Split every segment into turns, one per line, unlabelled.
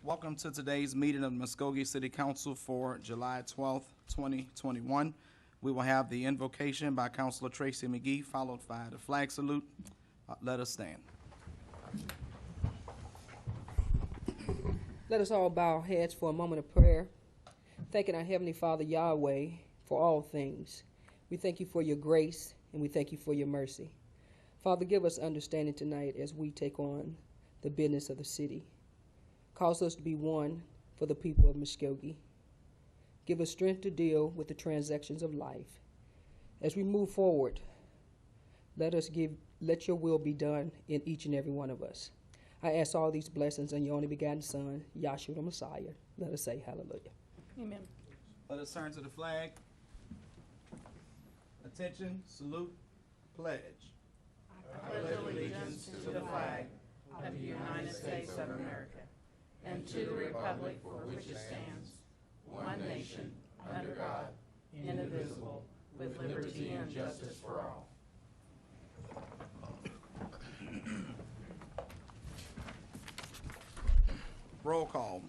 Welcome to today's meeting of the Muskogee City Council for July 12th, 2021. We will have the invocation by Councilor Tracy McGee, followed by the flag salute. Let us stand.
Let us all bow our heads for a moment of prayer, thanking our Heavenly Father Yahweh for all things. We thank you for your grace, and we thank you for your mercy. Father, give us understanding tonight as we take on the business of the city. Cause us to be one for the people of Muskogee. Give us strength to deal with the transactions of life. As we move forward, let your will be done in each and every one of us. I ask all these blessings on your only begotten Son, Yahshua the Messiah. Let us say hallelujah.
Amen.
Let us turn to the flag. Attention, salute, pledge.
I pledge allegiance to the flag of the United States of America and to the republic for which it stands, one nation, under God, indivisible, with liberty and justice for all.
Roll call.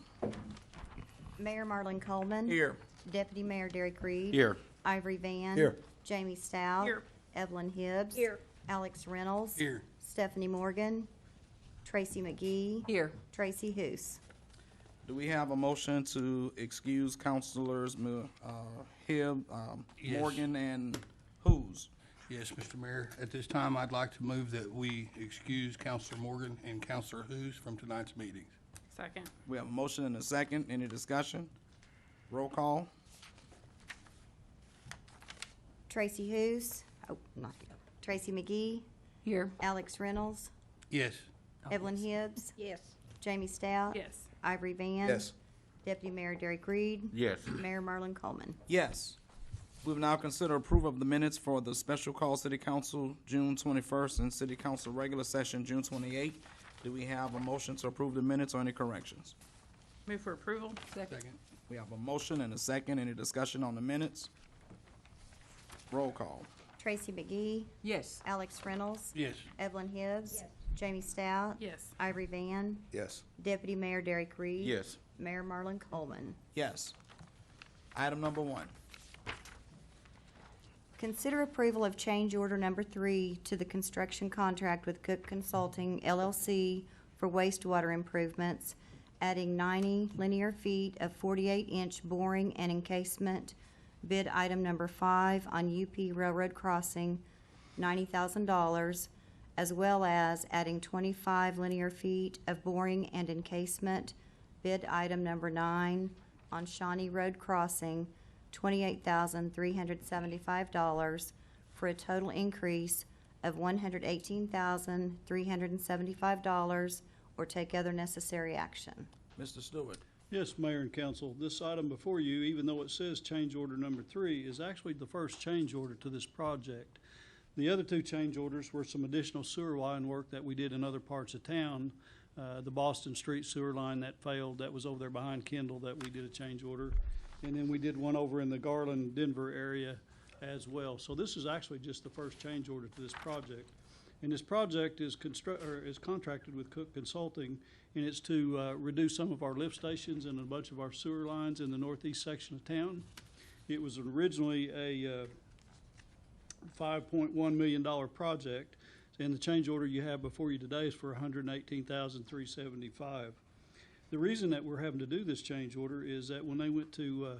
Mayor Marlon Coleman.
Here.
Deputy Mayor Derek Reed.
Here.
Ivory Van.
Here.
Jamie Stout.
Here.
Evelyn Hibbs.
Here.
Alex Reynolds.
Here.
Stephanie Morgan. Tracy McGee.
Here.
Tracy Hoos.
Do we have a motion to excuse Councilors Hibb,
Yes.
Morgan, and Hoos?
Yes, Mr. Mayor. At this time, I'd like to move that we excuse Councilor Morgan and Councilor Hoos from tonight's meetings.
Second.
We have a motion and a second. Any discussion? Roll call.
Tracy Hoos. Oh, not here. Tracy McGee.
Here.
Alex Reynolds.
Yes.
Evelyn Hibbs.
Yes.
Jamie Stout.
Yes.
Ivory Van.
Yes.
Deputy Mayor Derek Reed.
Yes.
Mayor Marlon Coleman.
Yes. We will now consider approval of the minutes for the special call City Council June 21st and City Council regular session June 28th. Do we have a motion to approve the minutes or any corrections?
Move for approval.
Second.
We have a motion and a second. Any discussion on the minutes? Roll call.
Tracy McGee.
Yes.
Alex Reynolds.
Yes.
Evelyn Hibbs. Jamie Stout.
Yes.
Ivory Van.
Yes.
Deputy Mayor Derek Reed.
Yes.
Mayor Marlon Coleman.
Yes. Item number 1.
Consider approval of change order number 3 to the construction contract with Cook Consulting LLC for wastewater improvements, adding 90 linear feet of 48-inch boring and encasement. Bid item number 5 on UP Railroad Crossing, $90,000, as well as adding 25 linear feet of boring and encasement. Bid item number 9 on Shawnee Road Crossing, $28,375, for a total increase of $118,375, or take other necessary action.
Mr. Stewart.
Yes, Mayor and Council, this item before you, even though it says change order number 3, is actually the first change order to this project. The other 2 change orders were some additional sewer line work that we did in other parts of town. The Boston Street sewer line that failed, that was over there behind Kendall, that we did a change order. And then we did one over in the Garland, Denver area as well. So this is actually just the first change order to this project. And this project is contracted with Cook Consulting, and it's to reduce some of our lift stations and a bunch of our sewer lines in the northeast section of town. It was originally a $5.1 million project, and the change order you have before you today is for $118,375. The reason that we're having to do this change order is that when they went to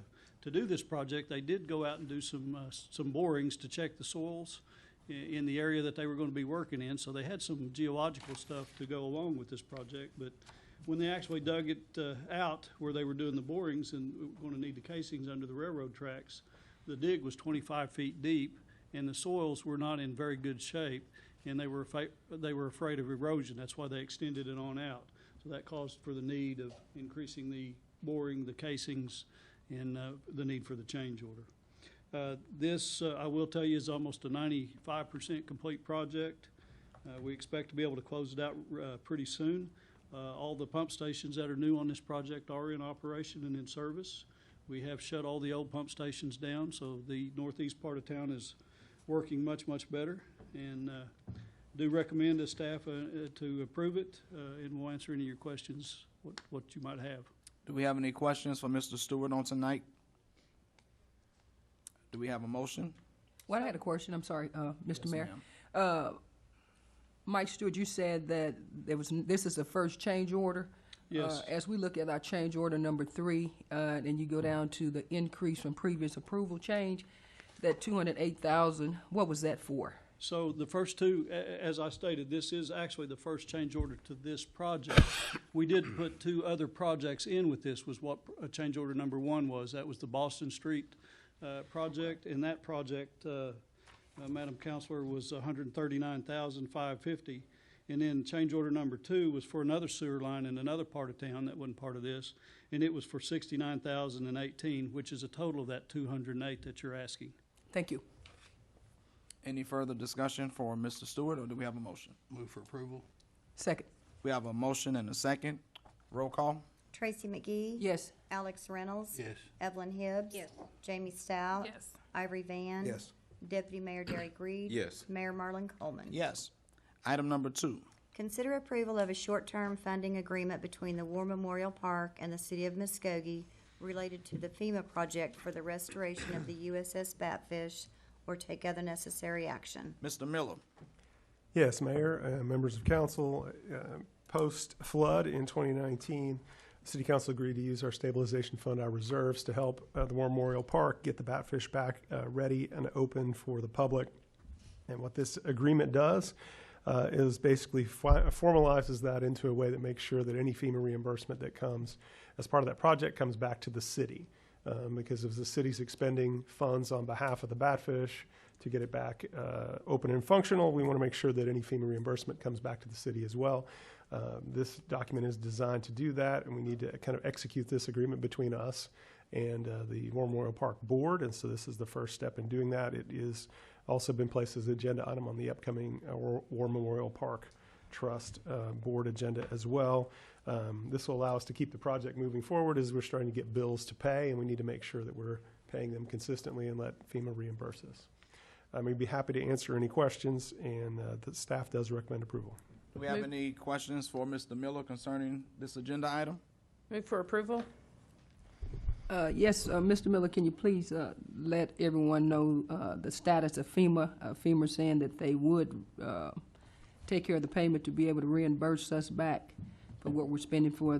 do this project, they did go out and do some borings to check the soils in the area that they were going to be working in. So they had some geological stuff to go along with this project. But when they actually dug it out where they were doing the borings and we were going to need the casings under the railroad tracks, the dig was 25 feet deep and the soils were not in very good shape, and they were afraid of erosion. That's why they extended it on out. So that caused for the need of increasing the boring, the casings, and the need for the change order. This, I will tell you, is almost a 95% complete project. We expect to be able to close it out pretty soon. All the pump stations that are new on this project are in operation and in service. We have shut all the old pump stations down, so the northeast part of town is working much, much better. And do recommend to staff to approve it, and we'll answer any of your questions what you might have.
Do we have any questions for Mr. Stewart on tonight? Do we have a motion?
Well, I had a question, I'm sorry, Mr.
Yes,
Mayor.
ma'am.
Mike Stewart, you said that this is the first change order?
Yes.
As we look at our change order number 3, and you go down to the increase from previous approval change, that $208,000, what was that for?
So the first two, as I stated, this is actually the first change order to this project. We did put 2 other projects in with this, was what change order number 1 was. That was the Boston Street project, and that project, Madam Counselor, was $139,550. And then change order number 2 was for another sewer line in another part of town that wasn't part of this, and it was for $69,018, which is a total of that $208 that you're asking.
Thank you.
Any further discussion for Mr. Stewart, or do we have a motion?
Move for approval.
Second.
We have a motion and a second. Roll call?
Tracy McGee.
Yes.
Alex Reynolds.
Yes.
Evelyn Hibbs.
Yes.
Jamie Stout.
Yes.
Ivory Van.
Yes.
Deputy Mayor Derek Reed.
Yes.
Mayor Marlon Coleman.
Yes. Item number 2.
Consider approval of a short-term funding agreement between the War Memorial Park and the City of Muskogee related to the FEMA project for the restoration of the USS Batfish, or take other necessary action.
Mr. Miller?
Yes, Mayor, members of council, post-flood in 2019, the City Council agreed to use our stabilization fund, our reserves, to help the War Memorial Park get the Batfish back ready and open for the public. And what this agreement does is basically formalizes that into a way that makes sure that any FEMA reimbursement that comes as part of that project comes back to the city. Because if the city's expending funds on behalf of the Batfish to get it back open and functional, we want to make sure that any FEMA reimbursement comes back to the city as well. This document is designed to do that, and we need to kind of execute this agreement between us and the War Memorial Park Board, and so this is the first step in doing that. It is also been placed as an agenda item on the upcoming War Memorial Park Trust Board agenda as well. This will allow us to keep the project moving forward as we're starting to get bills to pay, and we need to make sure that we're paying them consistently and let FEMA reimburse us. We'd be happy to answer any questions, and the staff does recommend approval.
Do we have
Move-
any questions for Mr. Miller concerning this agenda item?
Move for approval?
Yes, Mr. Miller, can you please let everyone know the status of FEMA? FEMA saying that they would take care of the payment to be able to reimburse us back for what we're spending for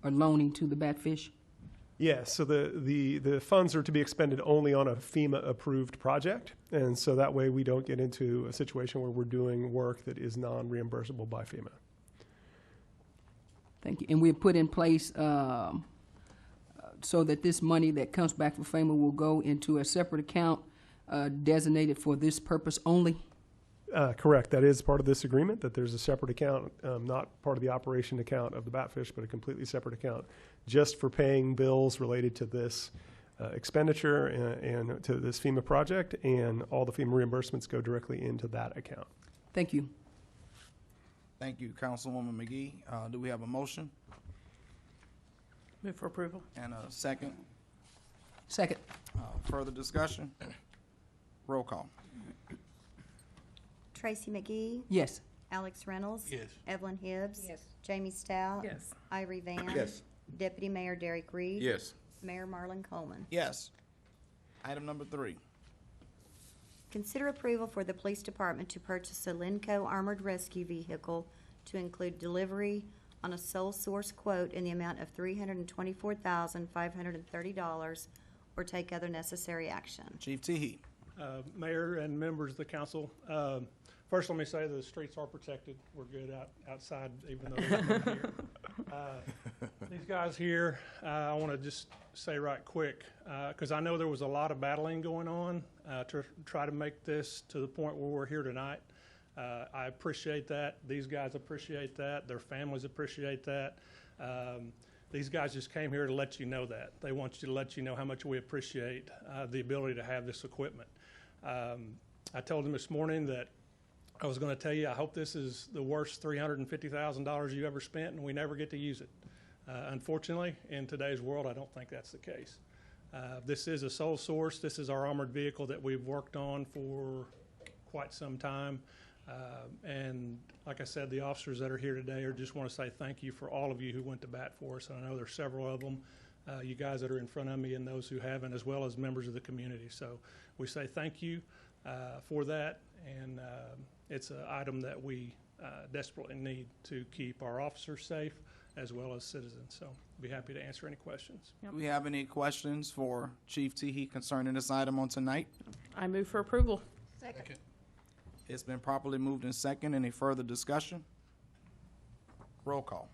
or loaning to the Batfish?
Yes, so the funds are to be expended only on a FEMA-approved project, and so that way we don't get into a situation where we're doing work that is non-reimbursable by FEMA.
Thank you. And we have put in place so that this money that comes back from FEMA will go into a separate account designated for this purpose only?
Correct. That is part of this agreement, that there's a separate account, not part of the operation account of the Batfish, but a completely separate account just for paying bills related to this expenditure and to this FEMA project, and all the FEMA reimbursements go directly into that account.
Thank you.
Thank you, Councilwoman McGee. Do we have a motion
Move for approval?
and a second?
Second.
Further discussion? Roll call.
Tracy McGee.
Yes.
Alex Reynolds.
Yes.
Evelyn Hibbs.
Yes.
Jamie Stout.
Yes.
Ivory Van.
Yes.
Deputy Mayor Derek Reed.
Yes.
Mayor Marlon Coleman.
Yes. Item number 3.
Consider approval for the police department to purchase a Lenco armored rescue vehicle to include delivery on a sole source quote in the amount of $324,530, or take other necessary action.
Chief Teehee.
Mayor and members of the council, first let me say the streets are protected. We're good outside, even though they're not here. These guys here, I want to just say right quick, because I know there was a lot of battling going on to try to make this to the point where we're here tonight. I appreciate that. These guys appreciate that. Their families appreciate that. These guys just came here to let you know that. They want you to let you know how much we appreciate the ability to have this equipment. I told them this morning that I was going to tell you, I hope this is the worst $350,000 you ever spent and we never get to use it. Unfortunately, in today's world, I don't think that's the case. This is a sole source. This is our armored vehicle that we've worked on for quite some time. And like I said, the officers that are here today just want to say thank you for all of you who went to bat for us. And I know there's several of them, you guys that are in front of me and those who haven't, as well as members of the community. So we say thank you for that, and it's an item that we desperately need to keep our officers safe as well as citizens. So be happy to answer any questions.
Do we have any questions for Chief Teehee concerning this item on tonight?
I move for approval.
Second.
It's been properly moved in second. Any further discussion? Roll call.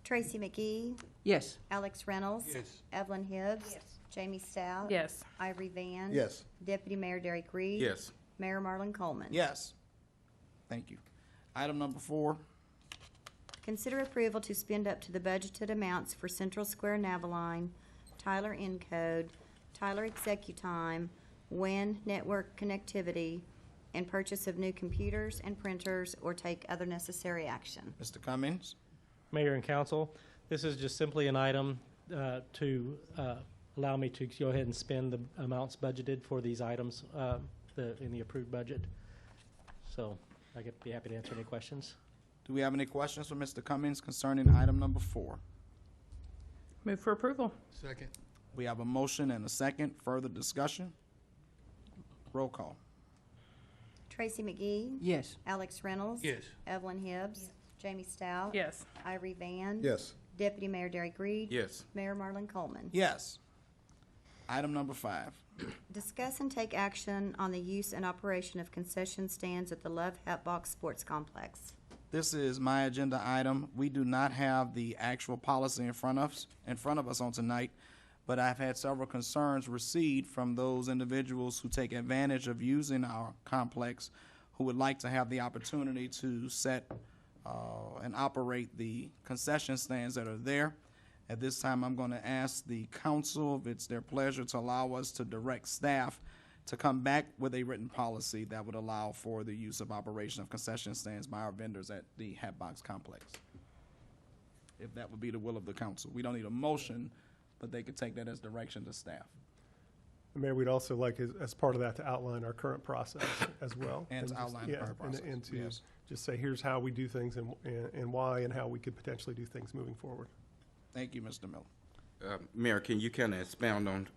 Tracy McGee,
Yes.
Alex Reynolds.
Yes.
Evelyn Hibbs. Jamie Stout.
Yes.
Ivory Van.
Yes.
Deputy Mayor Derek Reed.
Yes.
Mayor Marlon Coleman.
Yes. Thank you. Item number 4.
Consider approval to spend up to the budgeted amounts for Central Square Navaline, Tyler Encode, Tyler Executime, WIN Network Connectivity, and purchase of new computers and printers, or take other necessary action.
Mr. Cummings?
Mayor and council, this is just simply an item to allow me to go ahead and spend the amounts budgeted for these items in the approved budget. So I could be happy to answer any questions.
Do we have any questions for Mr. Cummings concerning item number 4?
Move for approval.
Second.
We have a motion and a second. Further discussion? Roll call.
Tracy McGee.
Yes.
Alex Reynolds.
Yes.
Evelyn Hibbs. Jamie Stout.
Yes.
Ivory Van.
Yes.
Deputy Mayor Derek Reed.
Yes.
Mayor Marlon Coleman.
Yes. Item number 5.
Discuss and take action on the use and operation of concession stands at the Love Hatbox Sports Complex.
This is my agenda item. We do not have the actual policy in front of us on tonight, but I've had several concerns received from those individuals who take advantage of using our complex, who would like to have the opportunity to set and operate the concession stands that are there. At this time, I'm going to ask the council, if it's their pleasure, to allow us to direct staff to come back with a written policy that would allow for the use of operation of concession stands by our vendors at the Hatbox complex. If that would be the will of the council. We don't need a motion, but they could take that as direction to staff.
Mayor, we'd also like, as part of that, to outline our current process as well.
And to
just-
outline the
yeah,
current process,
And to
yes.
just say, here's how we do things and why, and how we could potentially do things moving forward.
Thank you, Mr. Miller.
Mayor, can you kind of expound on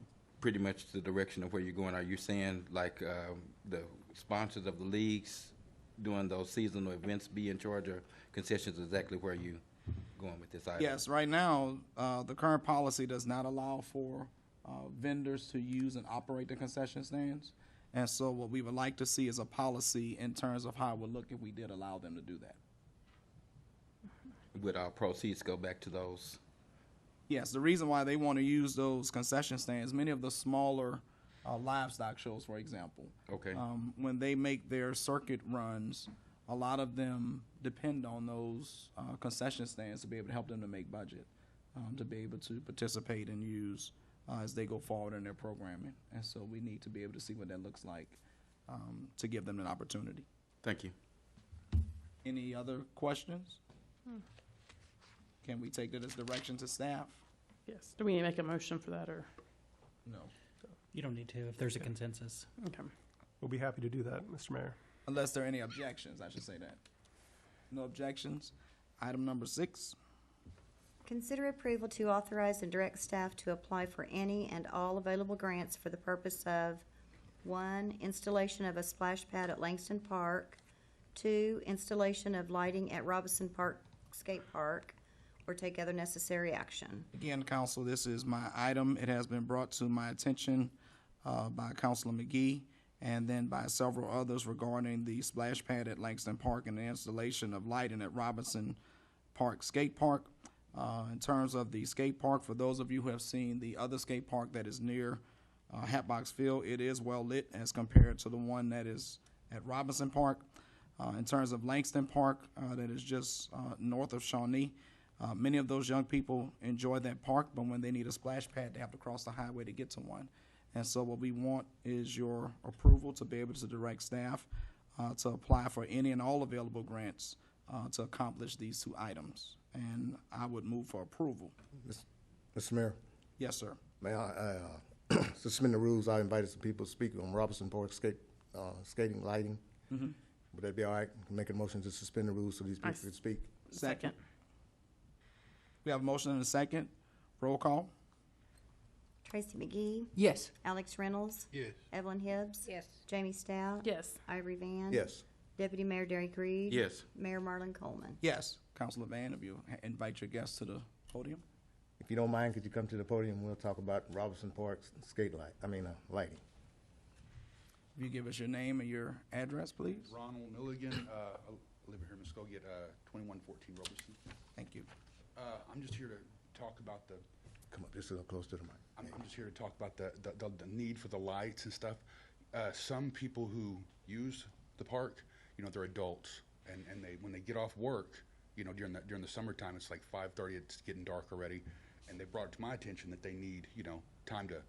pretty much the direction of where you're going? Are you saying like the sponsors of the leagues doing those seasonal events be in charge of concessions? Exactly where you going with this item?
Yes, right now, the current policy does not allow for vendors to use and operate the concession stands. And so what we would like to see is a policy in terms of how it would look if we did allow them to do that.
Would our proceeds go back to those?
Yes, the reason why they want to use those concession stands, many of the smaller livestock shows, for example,
Okay.
when they make their circuit runs, a lot of them depend on those concession stands to be able to help them to make budget, to be able to participate and use as they go forward in their programming. And so we need to be able to see what that looks like to give them an opportunity.
Thank you.
Any other questions? Can we take that as direction to staff?
Yes. Do we need to make a motion for that, or?
No.
You don't need to if there's a consensus.
Okay.
We'll be happy to do that, Mr. Mayor.
Unless there are any objections, I should say that. No objections. Item number 6.
Consider approval to authorize and direct staff to apply for any and all available grants for the purpose of 1, installation of a splash pad at Langston Park, 2, installation of lighting at Robinson Park Skate Park, or take other necessary action.
Again, council, this is my item. It has been brought to my attention by Councilor McGee and then by several others regarding the splash pad at Langston Park and the installation of lighting at Robinson Park Skate Park. In terms of the skate park, for those of you who have seen the other skate park that is near Hatbox Field, it is well lit as compared to the one that is at Robinson Park. In terms of Langston Park, that is just north of Shawnee, many of those young people enjoy that park, but when they need a splash pad, they have to cross the highway to get to one. And so what we want is your approval to be able to direct staff to apply for any and all available grants to accomplish these 2 items. And I would move for approval.
Mr. Mayor,
Yes, sir.
may I suspend the rules? I invited some people to speak on Robinson Park skating lighting. Would that be all right? Make a motion to suspend the rules so these people can speak?
Second.
We have a motion and a second. Roll call.
Tracy McGee,
Yes.
Alex Reynolds,
Yes.
Evelyn Hibbs,
Yes.
Jamie Stout,
Yes.
Ivory Van.
Yes.
Deputy Mayor Derek Reed.
Yes.
Mayor Marlon Coleman.
Yes. Councilor Van, if you invite your guests to the podium.
If you don't mind, could you come to the podium? We'll talk about Robinson Park's lighting.
If you give us your name and your address, please.
Ronald Milligan, I live here in Muskogee at 2114 Robertson.
Thank you.
I'm just here to talk about the,
Come up just a little close to the mic.
I'm just here to talk about the need for the lights and stuff. Some people who use the park, you know, they're adults, and they, when they get off work, you know, during the summertime, it's like 5:30, it's getting dark already, and they brought it to my attention that they need, you know, time to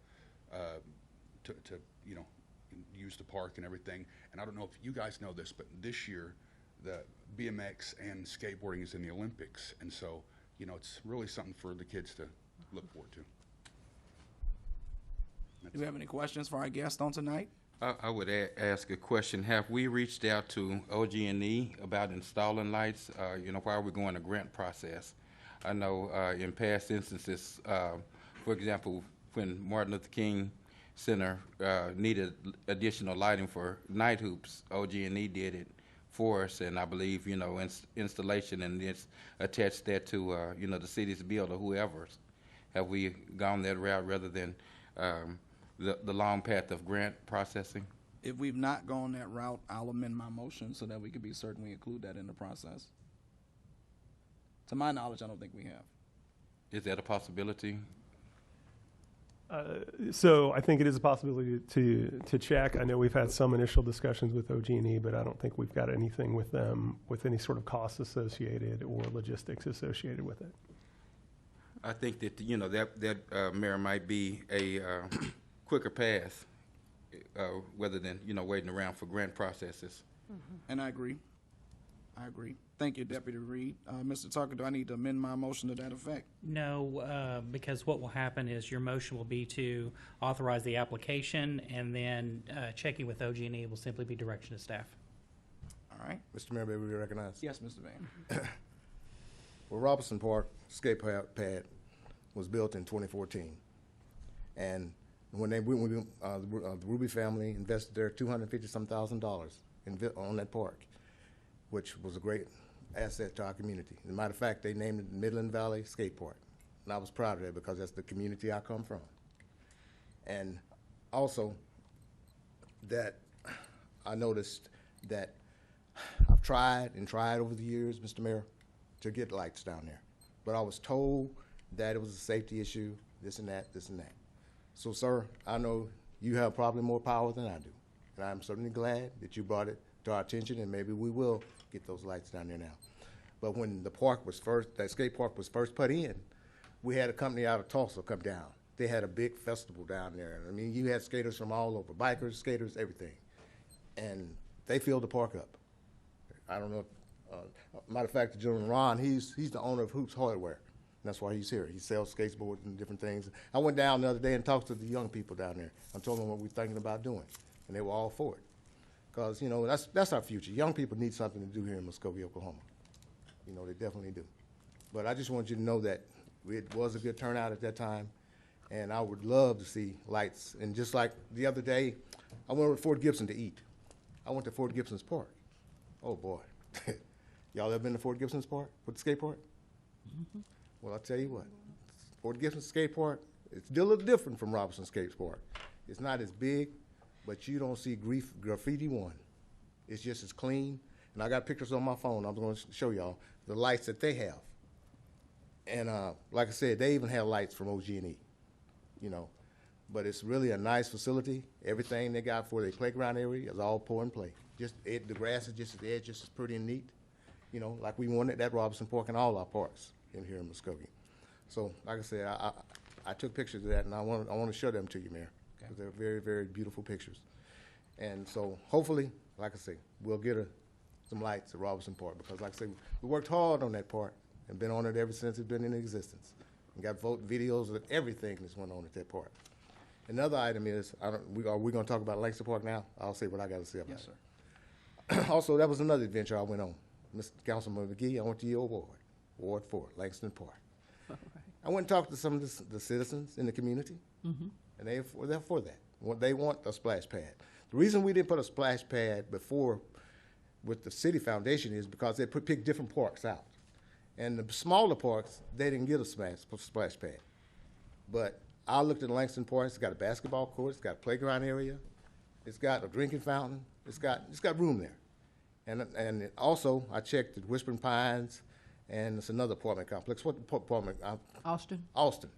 you know, use the park and everything. And I don't know if you guys know this, but this year the BMX and skateboarding is in the Olympics, and so, you know, it's really something for the kids to look forward to.
Do we have any questions for our guest on tonight?
I would ask a question. Have we reached out to OG&E about installing lights? You know, while we're going the grant process? I know in past instances, for example, when Martin Luther King Center needed additional lighting for night hoops, OG&E did it for us, and I believe, you know, installation and it's attached that to, you know, the city's bill or whoever's. Have we gone that route rather than the long path of grant processing?
If we've not gone that route, I'll amend my motion so that we can be certain we include that in the process. To my knowledge, I don't think we have.
Is that a possibility?
So I think it is a possibility to check. I know we've had some initial discussions with OG&E, but I don't think we've got anything with them with any sort of costs associated or logistics associated with it.
I think that, you know, that Mayor, might be a quicker path rather than, you know, waiting around for grant processes.
And I agree. Thank you, Deputy Reed. Mr. Tucker, do I need to amend my motion to that effect?
No, because what will happen is your motion will be to authorize the application, and then checking with OG&E will simply be direction to staff.
All right.
Mr. Mayor, may we be recognized?
Yes, Mr. Van.
Well, Robinson Park skate pad was built in 2014, and when the Ruby family invested their $250,000 on that park, which was a great asset to our community. As a matter of fact, they named it Midland Valley Skate Park, and I was proud of that because that's the community I come from. And also, that I noticed that I've tried over the years, Mr. Mayor, to get lights down there, but I was told that it was a safety issue, this and that. So, sir, I know you have probably more power than I do, and I'm certainly glad that you brought it to our attention, and maybe we will get those lights down there now. But when that skate park was first put in, we had a company out of Tulsa come down. They had a big festival down there. I mean, you had skaters from all over, bikers, skaters, everything. And they filled the park up. I don't know if, matter of fact, the gentleman Ron, he's the owner of Hoops Hardware. And that's why he's here. He sells skateboards and different things. I went down the other day and talked to the young people down there. I told them what we're thinking about doing, and they were all for it. Because, you know, that's our future. Young people need something to do here in Muskogee, Oklahoma. You know, they definitely do. But I just want you to know that it was a good turnout at that time, and I would love to see lights. And just like the other day, I went over to Fort Gibson to eat. I went to Fort Gibson's Park. Oh, boy. Y'all ever been to Fort Gibson's Park with the skate park? Mm-hmm. Well, I'll tell you what. Fort Gibson Skate Park, it's still a little different from Robinson Skate Park. It's not as big, but you don't see graffiti one. It's just as clean. And I got pictures on my phone. I'm going to show y'all the lights that they have. And like I said, they even have lights from OG&E, you know. But it's really a nice facility. Everything they got for their playground area is all pour and play. Just the grass is just at the edge, just as pretty and neat, you know, like we wanted at Robinson Park and all our parks in here in Muskogee. So, like I said, I took pictures of that, and I want to show them to you, Mayor, because they're very, very beautiful pictures. And so, hopefully, like I say, we'll get some lights at Robinson Park, because, like I say, we worked hard on that park and been on it ever since it's been in existence, and got videos of everything that's went on at that park. Another item is, are we going to talk about Lancaster Park now? I'll say what I got to say about it.
Yes, sir.
Also, that was another adventure I went on. Mr. Councilman McGee, I went to your ward, Ward 4, Langston Park. I went and talked to some of the citizens in the community, and they're for that. They want a splash pad. The reason we didn't put a splash pad before with the city foundation is because they picked different parks out. And the smaller parks, they didn't get a splash pad. But I looked at Langston Park. It's got a basketball court. It's got a playground area. It's got a drinking fountain. It's got room there. And also, I checked at Whispering Pines, and it's another apartment complex. What apartment?
Austin?
Austin.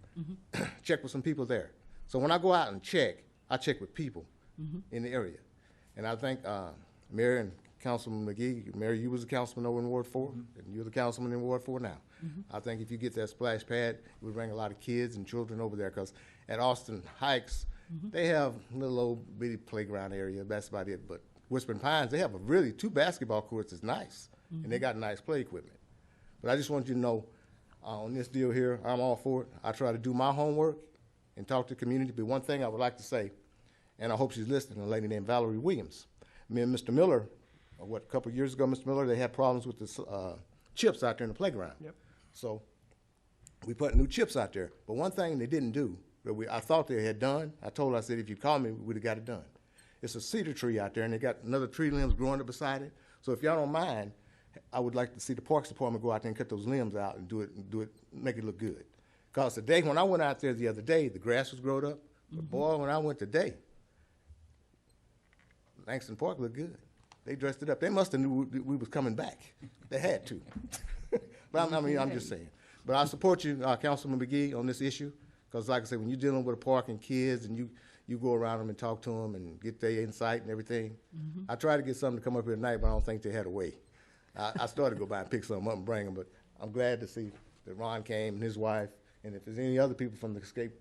Check with some people there. So when I go out and check, I check with people in the area. And I think Mayor and Councilman McGee, Mayor, you was a councilman over in Ward 4, and you're the councilman in Ward 4 now. I think if you get that splash pad, it would bring a lot of kids and children over there, because at Austin Heights, they have a little old bitty playground area. That's about it. But Whispering Pines, they have two basketball courts. It's nice, and they got nice play equipment. But I just want you to know, on this deal here, I'm all for it. I try to do my homework and talk to the community. But one thing I would like to say, and I hope she's listening, a lady named Valerie Williams. Me and Mr. Miller, a couple of years ago, Mr. Miller, they had problems with the chips out there in the playground.
Yep.
So we put new chips out there. But one thing they didn't do, that I thought they had done, I said, if you called me, we would have got it done. It's a cedar tree out there, and they got another tree limbs growing up beside it. So if y'all don't mind, I would like to see the Parks Department go out there and cut those limbs out and do it, make it look good. Because today, when I went out there the other day, the grass was growed up. But boy, when I went today, Langston Park looked good. They dressed it up. They must have knew we was coming back. They had to. But I'm just saying. But I support you, Councilman McGee, on this issue. Because like I said, when you're dealing with a park and kids and you go around them and talk to them and get their insight and everything. I tried to get something to come up here tonight, but I don't think they had a way. I started to go by and pick something up and bring them, but I'm glad to see that Ron came and his wife. And if there's any other people from the skate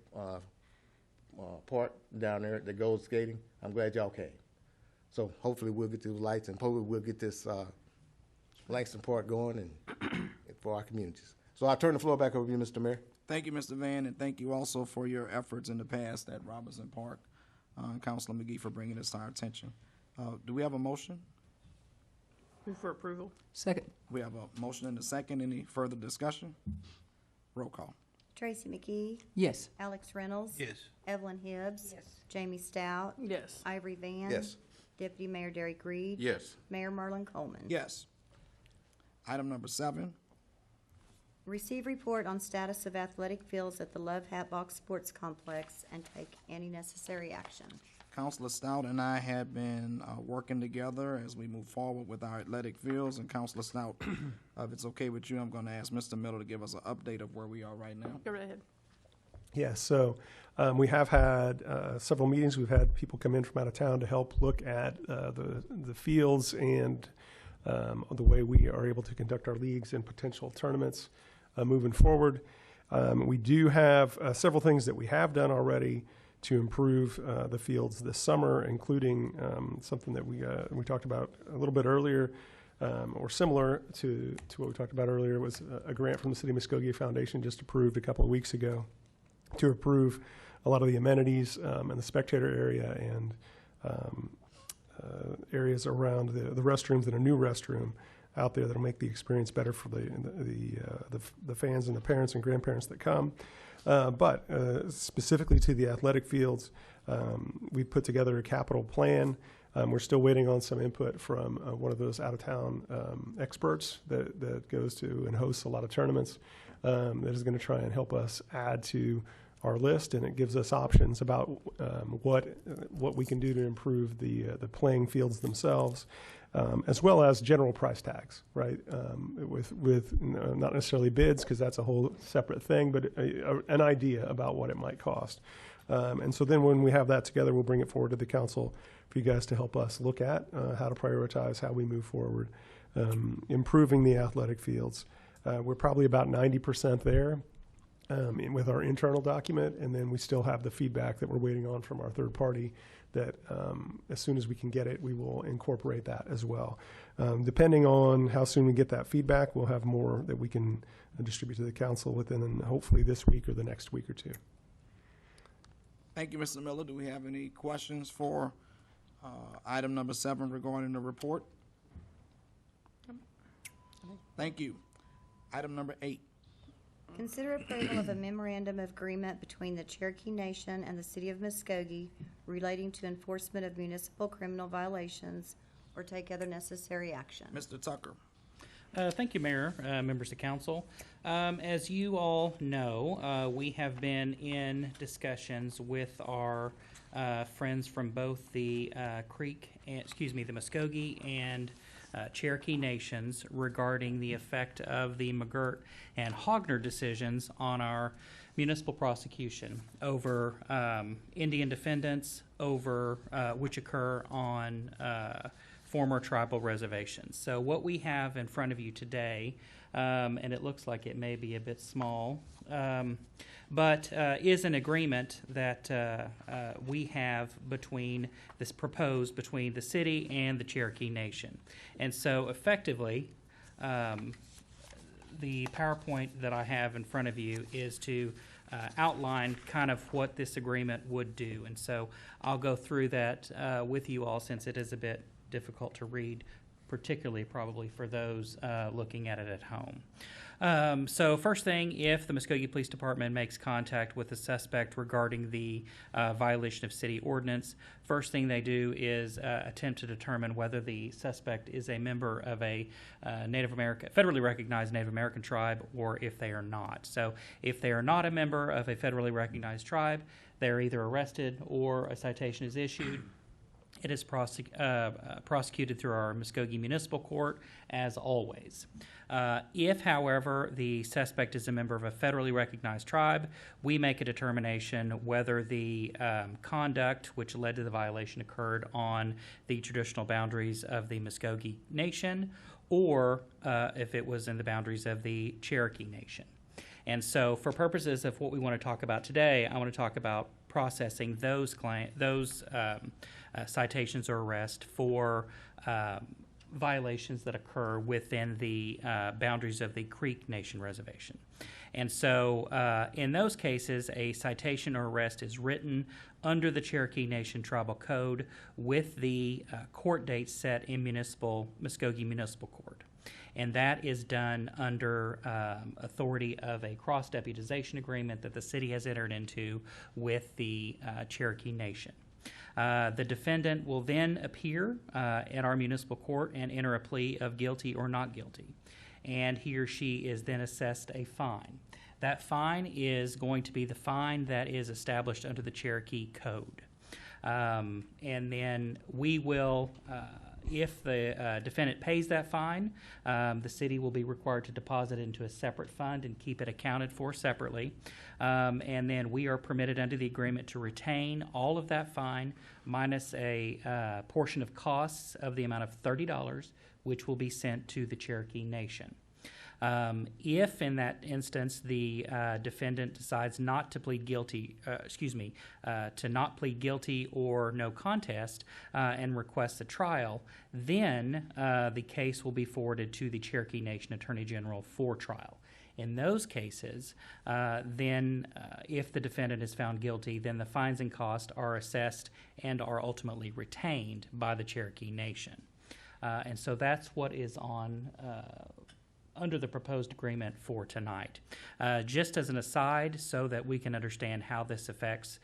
park down there that goes skating, I'm glad y'all came. So hopefully we'll get these lights, and hopefully we'll get this Langston Park going and for our communities. So I'll turn the floor back over to you, Mr. Mayor.
Thank you, Mr. Van, and thank you also for your efforts in the past at Robinson Park. Councilor McGee for bringing this to our attention. Do we have a motion?
Move for approval.
Second.
We have a motion and a second. Any further discussion? Roll call.
Tracy McGee,
Yes.
Alex Reynolds.
Yes.
Evelyn Hibbs.
Yes.
Jamie Stout.
Yes.
Ivory Van.
Yes.
Deputy Mayor Derek Reed.
Yes.
Mayor Merlin Coleman.
Yes. Item number 7.
Receive report on status of athletic fields at the Love Hatbox Sports Complex and take any necessary action.
Councilor Stout and I have been working together as we move forward with our athletic fields. And Councilor Stout, if it's okay with you, I'm going to ask Mr. Miller to give us an update of where we are right now.
Go right ahead.
Yes, so we have had several meetings. We've had people come in from out of town to help look at the fields and the way we are able to conduct our leagues and potential tournaments moving forward. We do have several things that we have done already to improve the fields this summer, including something that we talked about a little bit earlier, or similar to what we talked about earlier. It was a grant from the City of Muskogee Foundation just approved a couple of weeks ago to approve a lot of the amenities in the spectator area and areas around the restrooms, and a new restroom out there that'll make the experience better for the fans and the parents and grandparents that come. But specifically to the athletic fields, we put together a capital plan. We're still waiting on some input from one of those out-of-town experts that goes to and hosts a lot of tournaments, that is going to try and help us add to our list, and it gives us options about what we can do to improve the playing fields themselves, as well as general price tags, right? With not necessarily bids, because that's a whole separate thing, but an idea about what it might cost. And so then when we have that together, we'll bring it forward to the council for you guys to help us look at how to prioritize how we move forward, improving the athletic fields. We're probably about 90% there. With our internal document, and then we still have the feedback that we're waiting on from our third party that as soon as we can get it, we will incorporate that as well. Depending on how soon we get that feedback, we'll have more that we can distribute to the council within hopefully this week or the next week or two.
Thank you, Mr. Miller. Do we have any questions for item number 7 regarding the report? Thank you. Item number 8.
Consider approval of a memorandum of agreement between the Cherokee Nation and the City of Muskogee relating to enforcement of municipal criminal violations or take other necessary action.
Mr. Tucker.
Thank you, Mayor, members of council. As you all know, we have been in discussions with our friends from both the the Muskogee and Cherokee Nations regarding the effect of the McGirt and Hogner decisions on our municipal prosecution over Indian defendants which occur on former tribal reservations. So what we have in front of you today, and it looks like it may be a bit small, but is an agreement that we have proposed between the city and the Cherokee Nation. And so effectively, the PowerPoint that I have in front of you is to outline kind of what this agreement would do. And so I'll go through that with you all, since it is a bit difficult to read, particularly probably for those looking at it at home. So first thing, if the Muskogee Police Department makes contact with a suspect regarding the violation of city ordinance, first thing they do is attempt to determine whether the suspect is a member of a federally recognized Native American tribe, or if they are not. So if they are not a member of a federally recognized tribe, they're either arrested or a citation is issued. It is prosecuted through our Muskogee Municipal Court, as always. If, however, the suspect is a member of a federally recognized tribe, we make a determination whether the conduct which led to the violation occurred on the traditional boundaries of the Muskogee Nation, or if it was in the boundaries of the Cherokee Nation. And so for purposes of what we want to talk about today, I want to talk about processing those citations or arrests for violations that occur within the boundaries of the Creek Nation Reservation. And so in those cases, a citation or arrest is written under the Cherokee Nation Tribal Code with the court date set in Muskogee Municipal Court. And that is done under authority of a cross-deputization agreement that the city has entered into with the Cherokee Nation. The defendant will then appear at our municipal court and enter a plea of guilty or not guilty. And he or she is then assessed a fine. That fine is going to be the fine that is established under the Cherokee Code. And then we will... if the defendant pays that fine, the city will be required to deposit it into a separate fund and keep it accounted for separately. And then we are permitted under the agreement to retain all of that fine minus a portion of costs of the amount of $30, which will be sent to the Cherokee Nation. If in that instance the defendant decides not to plead guilty, to not plead guilty or no contest and requests a trial, then the case will be forwarded to the Cherokee Nation Attorney General for trial. In those cases, then if the defendant is found guilty, then the fines and costs are assessed and are ultimately retained by the Cherokee Nation. And so that's what is on under the proposed agreement for tonight. Just as an aside, so that we can understand how this affects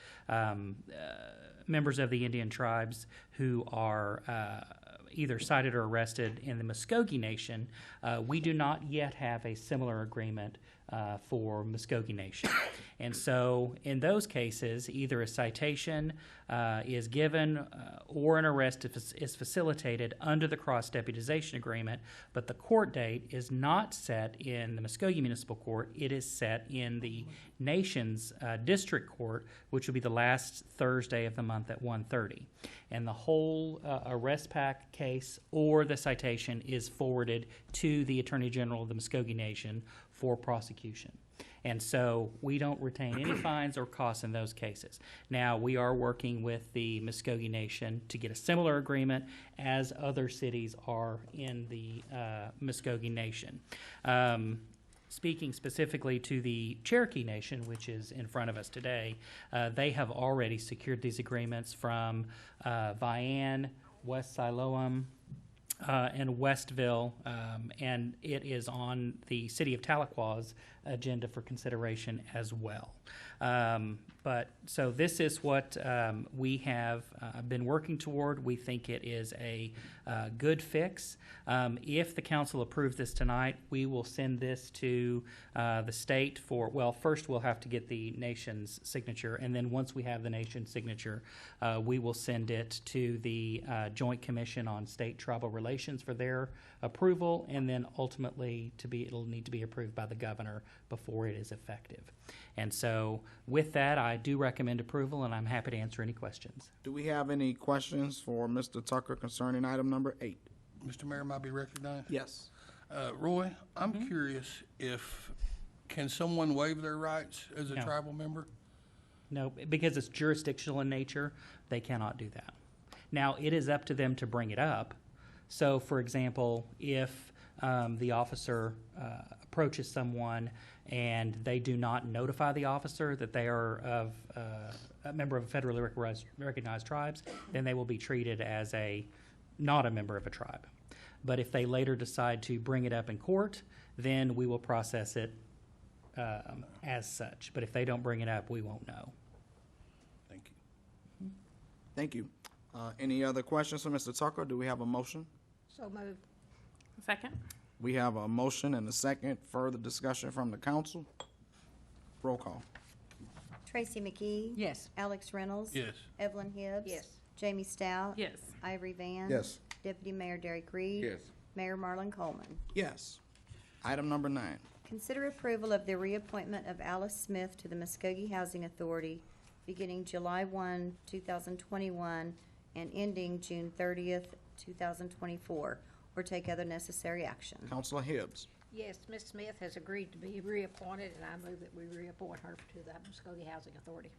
members of the Indian tribes who are either cited or arrested in the Muskogee Nation, we do not yet have a similar agreement for Muskogee Nation. And so in those cases, either a citation is given or an arrest is facilitated under the cross-deputization agreement, but the court date is not set in the Muskogee Municipal Court. It is set in the nation's district court, which will be the last Thursday of the month at 1:30. And the whole arrest pack case or the citation is forwarded to the Attorney General of the Muskogee Nation for prosecution. And so we don't retain any fines or costs in those cases. Now, we are working with the Muskogee Nation to get a similar agreement as other cities are in the Muskogee Nation. Speaking specifically to the Cherokee Nation, which is in front of us today, they have already secured these agreements from Vian, West Siloam, and Westville, and it is on the City of Tahlequah's agenda for consideration as well. So this is what we have been working toward. We think it is a good fix. If the council approves this tonight, we will send this to the state for, well, first we'll have to get the nation's signature, and then once we have the nation's signature, we will send it to the Joint Commission on State Tribal Relations for their approval, and then ultimately it'll need to be approved by the governor before it is effective. And so with that, I do recommend approval, and I'm happy to answer any questions.
Do we have any questions for Mr. Tucker concerning item number 8?
Mr. Mayor, might be recognized?
Yes.
Roy, I'm curious can someone waive their rights as a
No.
tribal member?
No, because it's jurisdictional in nature, they cannot do that. Now, it is up to them to bring it up. So, for example, if the officer approaches someone and they do not notify the officer that they are a member of a federally recognized tribes, then they will be treated as not a member of a tribe. But if they later decide to bring it up in court, then we will process it as such. But if they don't bring it up, we won't know.
Thank you.
Thank you. Any other questions for Mr. Tucker? Do we have a motion?
So moved. Second?
We have a motion and a second. Further discussion from the council? Roll call.
Tracy McGee.
Yes.
Alex Reynolds.
Yes.
Evelyn Hibbs.
Yes.
Jamie Stout.
Yes.
Ivory Van.
Yes.
Deputy Mayor Derek Reed.
Yes.
Mayor Marlon Coleman.
Yes. Item number 9.
Consider approval of the reappointment of Alice Smith to the Muskogee Housing Authority beginning July 1, 2021 and ending June 30th, 2024, or take other necessary action.
Councilor Hibbs.
Yes, Ms. Smith has agreed to be reappointed, and I move that we reappoint her to the Muskogee Housing Authority.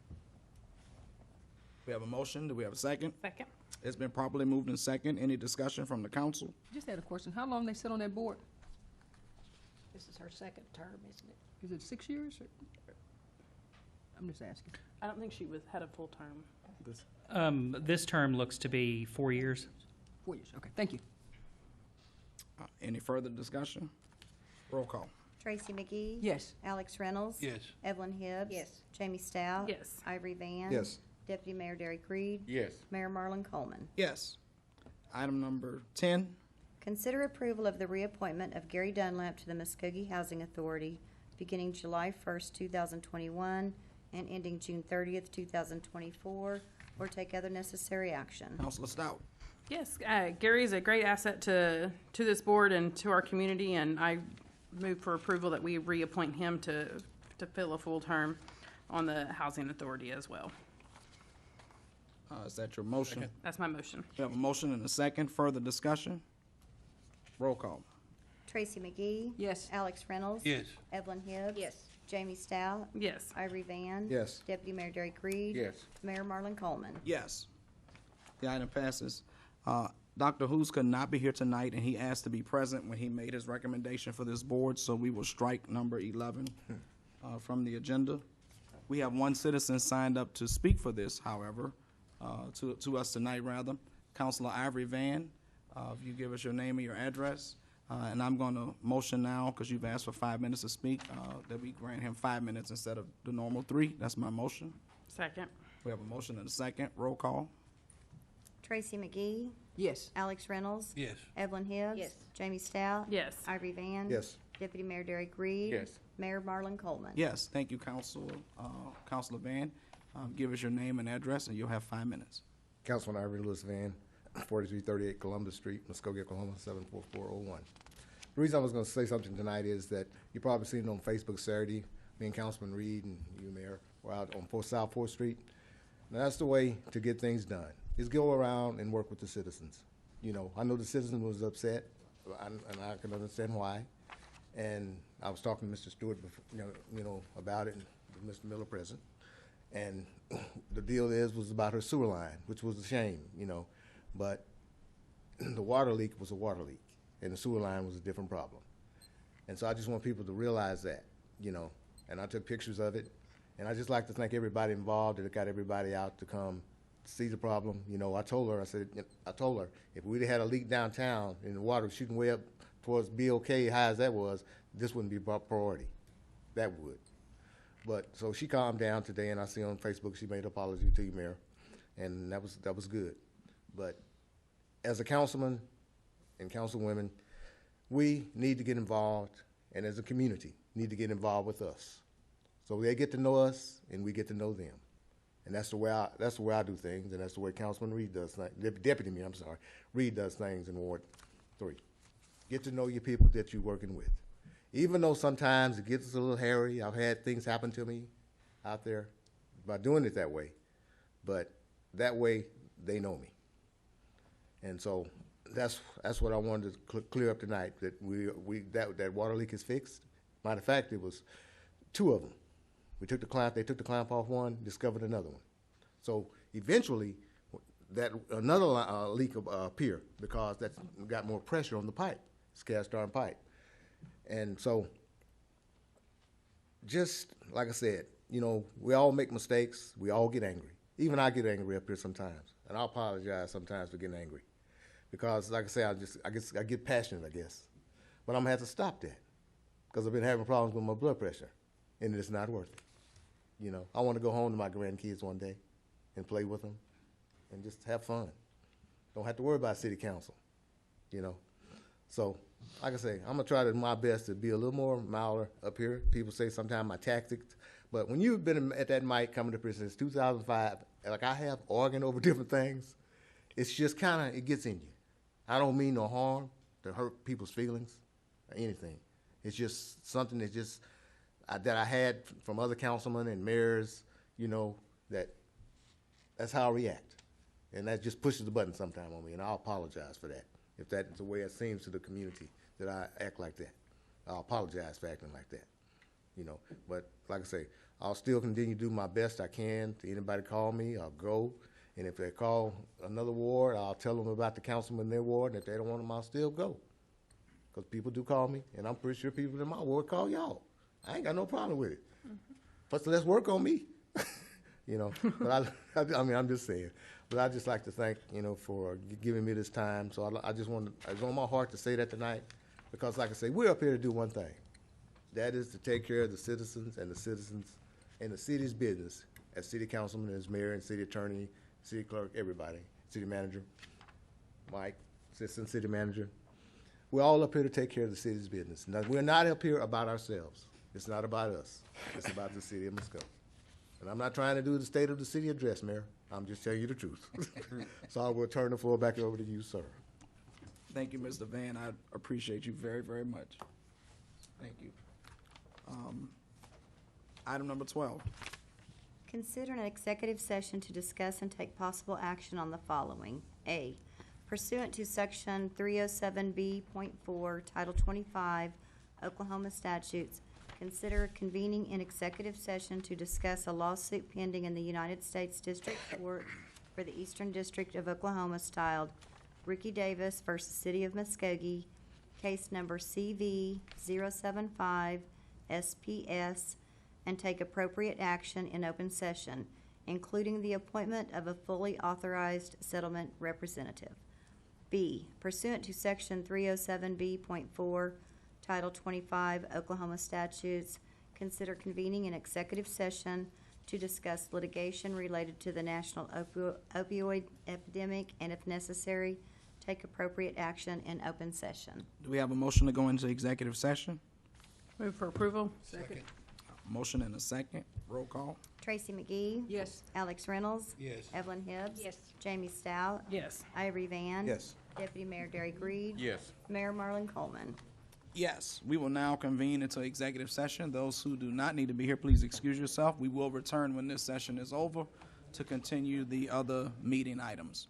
We have a motion. Do we have a second?
Second?
It's been properly moved in second. Any discussion from the council?
Just had a question. How long they sit on that board?
This is her second term, isn't it?
Is it 6 years? Or? I'm just asking.
I don't think she had a full term.
This term looks to be 4 years.
4 years. Okay, thank you.
Any further discussion? Roll call.
Tracy McGee.
Yes.
Alex Reynolds.
Yes.
Evelyn Hibbs.
Yes.
Jamie Stout.
Yes.
Ivory Van.
Yes.
Deputy Mayor Derek Reed.
Yes.
Mayor Marlon Coleman.
Yes. Item number 10.
Consider approval of the reappointment of Gary Dunlap to the Muskogee Housing Authority beginning July 1st, 2021 and ending June 30th, 2024, or take other necessary action.
Councilor Stout.
Yes, Gary is a great asset to this board and to our community, and I move for approval that we reappoint him to fill a full term on the Housing Authority as well.
Is that your motion?
Second.
That's my motion.
We have a motion and a second. Further discussion? Roll call.
Tracy McGee.
Yes.
Alex Reynolds.
Yes.
Evelyn Hibbs.
Yes.
Jamie Stout.
Yes.
Ivory Van.
Yes.
Deputy Mayor Derek Reed.
Yes.
Mayor Marlon Coleman.
Yes. The item passes. Dr. Hoos could not be here tonight, and he asked to be present when he made his recommendation for this board, so we will strike number 11 from the agenda. We have one citizen signed up to speak for this, however, to us tonight, rather. Councilor Ivory Van, if you give us your name and your address. And I'm going to motion now, because you've asked for 5 minutes to speak, that we grant him 5 minutes instead of the normal 3. That's my motion.
Second.
We have a motion and a second. Roll call.
Tracy McGee.
Yes.
Alex Reynolds.
Yes.
Evelyn Hibbs.
Yes.
Jamie Stout.
Yes.
Ivory Van.
Yes.
Deputy Mayor Derek Reed.
Yes.
Mayor Marlon Coleman.
Yes, thank you, Councilor Van. Give us your name and address, and you'll have 5 minutes.
Councilman Ivory Lewis Van, 4338 Columbus Street, Muskogee, Oklahoma, 74401. The reason I was going to say something tonight is that you probably seen it on Facebook Saturday. Me and Councilman Reed and you, Mayor, were out on South 4th Street. Now, that's the way to get things done, is go around and work with the citizens. You know, I know the citizen was upset, and I can understand why. And I was talking to Mr. Stewart, about it, and with Mr. Miller present. And the deal was about her sewer line, which was a shame, But the water leak was a water leak, and the sewer line was a different problem. And so I just want people to realize that, And I took pictures of it. And I just like to thank everybody involved that got everybody out to come see the problem. You know, I told her, if we'd had a leak downtown and the water was shooting way up towards BOK, high as that was, this wouldn't be priority. That would. But, so she calmed down today, and I see on Facebook she made an apology to you, Mayor, and that was good. But as a councilman and councilwomen, we need to get involved, and as a community, need to get involved with us. So they get to know us, and we get to know them. And that's the way I do things, and that's the way Councilman Reed does things. Deputy Mayor, Reed does things in Ward 3. Get to know your people that you're working with. Even though sometimes it gets a little hairy, I've had things happen to me out there by doing it that way. But that way, they know me. And so that's what I wanted to clear up tonight, that that water leak is fixed. Matter of fact, it was 2 of them. They took the clamp off one, discovered another one. So eventually, that another leak appeared because that's got more pressure on the pipe. It's cast iron pipe. And so, just like I said, you know, we all make mistakes. We all get angry. Even I get angry up here sometimes, and I apologize sometimes for getting angry, because like I say, I get passionate, I guess. But I'm gonna have to stop that, because I've been having problems with my blood pressure, and it's not worth it. You know, I want to go home to my grandkids one day and play with them and just have fun. Don't have to worry about city council, you know. So, like I say, I'm going to try my best to be a little more milder up here. People say sometimes my tactics, but when you've been at that mic coming to prison since 2005, like I have, arguing over different things, it's just kind of, it gets in you. I don't mean no harm to hurt people's feelings or anything. It's just something that just, that I had from other councilmen and mayors, you know, that's how I react. And that just pushes the button sometime on me, and I'll apologize for that. If that's the way it seems to the community that I act like that, I'll apologize for acting like that, you know. But like I say, I'll still continue to do my best I can. To anybody call me, I'll go. And if they call another ward, I'll tell them about the councilman in their ward, and if they don't want them, I'll still go. Because people do call me, and I'm pretty sure people in my ward call y'all. I ain't got no problem with it. But let's work on me, you know. But I mean, I'm just saying. But I'd just like to thank, you know, for giving me this time. So it's on my heart to say that tonight, because like I say, we're up here to do one thing. That is to take care of the citizens and the city's business as city councilman, as mayor and city attorney, city clerk, everybody, city manager, Mike, assistant city manager. We're all up here to take care of the city's business. Now, we're not up here about ourselves. It's not about us. It's about the city of Muskogee. And I'm not trying to do the state of the city address, Mayor. I'm just telling you the truth. So I will turn the floor back over to you, sir.
Thank you, Mr. Van. I appreciate you very, very much. Thank you. Item number 12.
Consider an executive session to discuss and take possible action on the following. A, pursuant to Section 307B.4, Title 25, Oklahoma statutes, consider convening an executive session to discuss a lawsuit pending in the United States District Court for the Eastern District of Oklahoma styled Ricky Davis versus City of Muskogee, case number CV 075 SPS, and take appropriate action in open session, including the appointment of a fully authorized settlement representative. B, pursuant to Section 307B.4, Title 25 Oklahoma statutes, consider convening an executive session to discuss litigation related to the national opioid epidemic, and if necessary, take appropriate action in open session.
Do we have a motion to go into executive session?
Move for approval.
Second.
Motion and a second. Roll call.
Tracy McGee.
Yes.
Alex Reynolds.
Yes.
Evelyn Hibbs.
Yes.
Jamie Stout.
Yes.
Ivory Van.
Yes.
Deputy Mayor Derek Reed.
Yes.
Mayor Marlon Coleman.
Yes, we will now convene into executive session. Those who do not need to be here, please excuse yourself. We will return when this session is over to continue the other meeting items.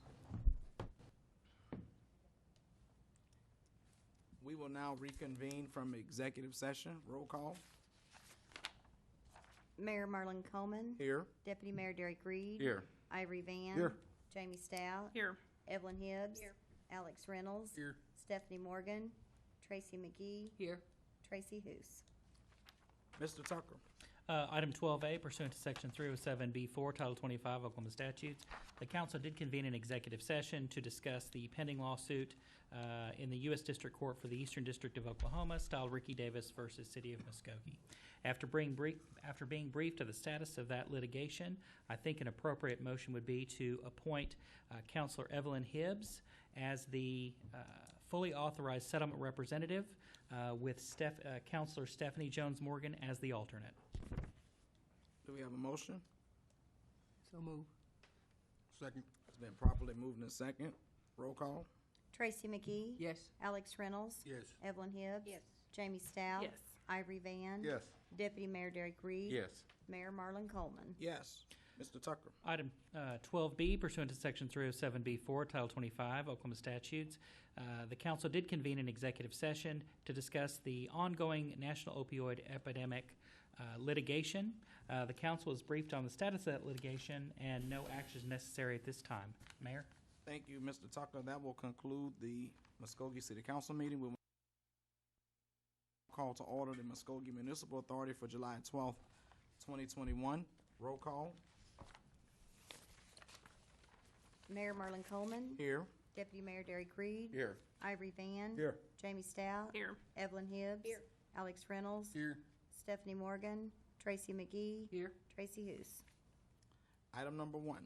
We will now reconvene from executive session. Roll call.
Mayor Marlon Coleman.
Here.
Deputy Mayor Derek Reed.
Here.
Ivory Van.
Here.
Jamie Stout.
Here.
Evelyn Hibbs. Here. Alex Reynolds.
Here.
Stephanie Morgan. Tracy McGee.
Here.
Tracy Hoos.
Mr. Tucker.
Item 12A, pursuant to Section 307B4, Title 25 Oklahoma statutes, the council did convene an executive session to discuss the pending lawsuit in the U.S. District Court for the Eastern District of Oklahoma, styled Ricky Davis versus City of Muskogee. After being briefed of the status of that litigation, I think an appropriate motion would be to appoint Counselor Evelyn Hibbs as the fully authorized settlement representative with Counselor Stephanie Jones Morgan as the alternate.
Do we have a motion?
So move.
Second.
It's been properly moved in second. Roll call.
Tracy McGee.
Yes.
Alex Reynolds.
Yes.
Evelyn Hibbs.
Yes.
Jamie Stout.
Yes.
Ivory Van.
Yes.
Deputy Mayor Derek Reed.
Yes.
Mayor Marlon Coleman.
Yes. Mr. Tucker.
Item 12B, pursuant to Section 307B4, Title 25 Oklahoma statutes, the council did convene an executive session to discuss the ongoing national opioid epidemic litigation. The council was briefed on the status of that litigation, and no action is necessary at this time. Mayor?
Thank you, Mr. Tucker. That will conclude the Muskogee City Council meeting. We will call to order the Muskogee Municipal Authority for July 12th, 2021. Roll call.
Mayor Marlon Coleman.
Here.
Deputy Mayor Derek Reed.
Here.
Ivory Van.
Here.
Jamie Stout.
Here.
Evelyn Hibbs.
Here.
Alex Reynolds.
Here.
Stephanie Morgan. Tracy McGee.
Here.
Tracy Hous.
Item number 1.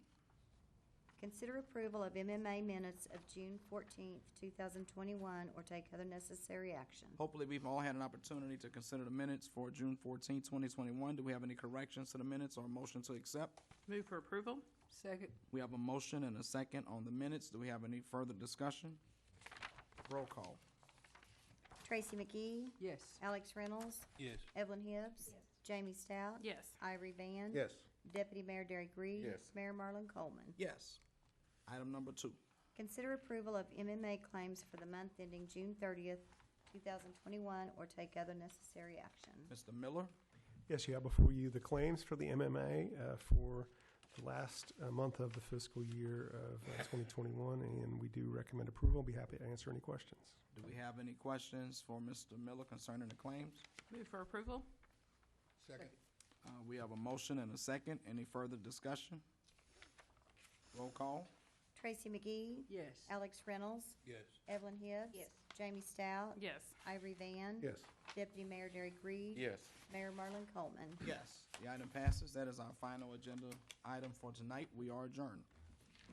Consider approval of MMA minutes of June 14th, 2021, or take other necessary action.
Hopefully, we've all had an opportunity to consider the minutes for June 14th, 2021. Do we have any corrections to the minutes or a motion to accept?
Move for approval.
Second.
We have a motion and a second on the minutes. Do we have any further discussion? Roll call.
Tracy McGee.
Yes.
Alex Reynolds.
Yes.
Evelyn Hibbs. Jamie Stout.
Yes.
Ivory Van.
Yes.
Deputy Mayor Derek Reed.
Yes.
Mayor Marlon Coleman.
Yes. Item number 2.
Consider approval of MMA claims for the month ending June 30th, 2021, or take other necessary action.
Mr. Miller?
Yes, you have before you the claims for the MMA for the last month of the fiscal year of 2021, and we do recommend approval. Be happy to answer any questions.
Do we have any questions for Mr. Miller concerning the claims?
Move for approval.
Second.
We have a motion and a second. Any further discussion? Roll call.
Tracy McGee.
Yes.
Alex Reynolds.
Yes.
Evelyn Hibbs.
Yes.
Jamie Stout.
Yes.
Ivory Van.
Yes.
Deputy Mayor Derek Reed.
Yes.
Mayor Marlon Coleman.
Yes. The item passes. That is our final agenda item for tonight. We are adjourned.